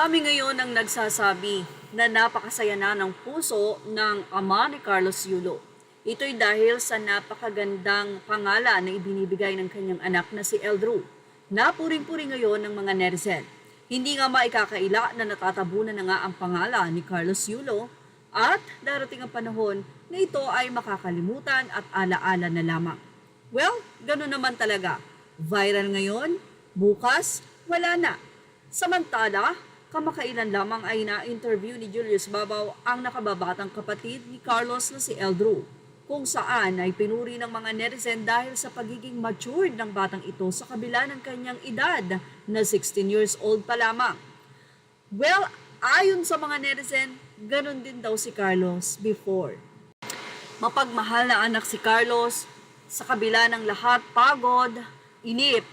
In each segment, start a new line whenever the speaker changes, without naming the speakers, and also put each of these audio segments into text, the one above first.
Marami ngayon ang nagsasabi na napakasaya na ng puso ng ama ni Carlos Yulo. Ito'y dahil sa napakagandang pangalan na ibinibigay ng kanyang anak na si Eldrew. Napuring-puring ngayon ng mga netizen. Hindi nga maikakaila na natatabunan na nga ang pangalan ni Carlos Yulo at darating ang panahon na ito ay makakalimutan at alaala na lamang. Well, gano'n naman talaga. Viral ngayon, bukas, wala na. Samantala, kamakailan lamang ay na-interview ni Julius Babaw ang nakababatang kapatid ni Carlos na si Eldrew, kung saan ay pinuri ng mga netizen dahil sa pagiging matured ng batang ito sa kabila ng kanyang edad na 16 years old pa lamang. Well, ayon sa mga netizen, ganun din daw si Carlos before. Mapagmahal na anak si Carlos, sa kabila ng lahat pagod, inip,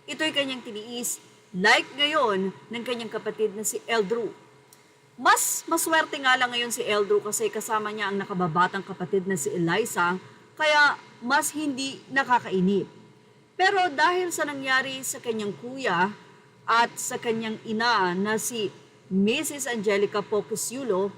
ito'y kanyang tiniis like ngayon ng kanyang kapatid na si Eldrew. Mas maswerte nga lang ngayon si Eldrew kasi kasama niya ang nakababatang kapatid na si Eliza, kaya mas hindi nakakainip. Pero dahil sa nangyari sa kanyang kuya at sa kanyang ina na si Mrs. Angelica Pocos Yulo,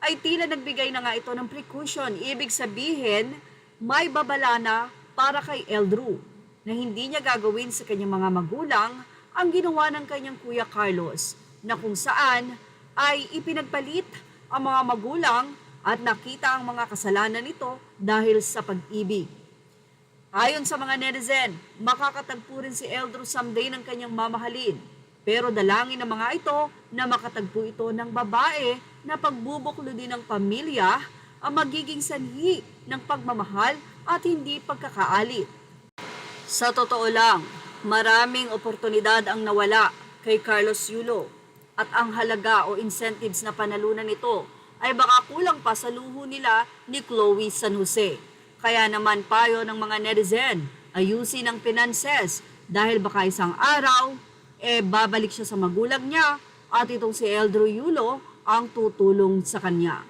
ay tila nagbigay na nga ito ng precaution. Ibig sabihin, may babala na para kay Eldrew na hindi niya gagawin sa kanyang mga magulang ang ginawa ng kanyang kuya Carlos, na kung saan ay ipinagpalit ang mga magulang at nakita ang mga kasalanan nito dahil sa pag-ibig. Ayon sa mga netizen, makakatagpo rin si Eldrew someday ng kanyang mamahalin. Pero dalangin ng mga ito na makatagpo ito ng babae na pagbubuklo din ng pamilya ang magiging sanhi ng pagmamahal at hindi pagkakaalit. Sa totoo lang, maraming oportunidad ang nawala kay Carlos Yulo at ang halaga o incentives na panalunan nito ay baka kulang pa sa luho nila ni Chloe San Jose. Kaya naman payo ng mga netizen, ayusin ang finances dahil baka isang araw, babalik siya sa magulang niya at itong si Eldrew Yulo ang tutulong sa kanya.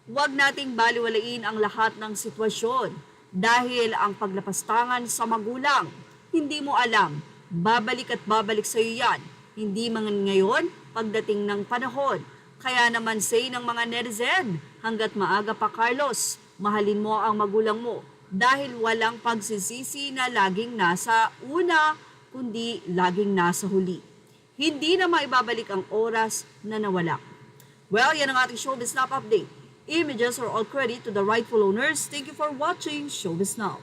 Huwag nating baliwalain ang lahat ng sitwasyon dahil ang paglapastangan sa magulang, hindi mo alam, babalik at babalik sa iyo yan. Hindi man ngayon, pagdating ng panahon. Kaya naman say ng mga netizen, hanggat maaga pa Carlos, mahalin mo ang magulang mo dahil walang pagsisisi na laging nasa una, kundi laging nasa huli. Hindi na maibabalik ang oras na nawala. Well, yan ang ating Showbiz Now update. Images are all credit to the rightful owners. Thank you for watching Showbiz Now.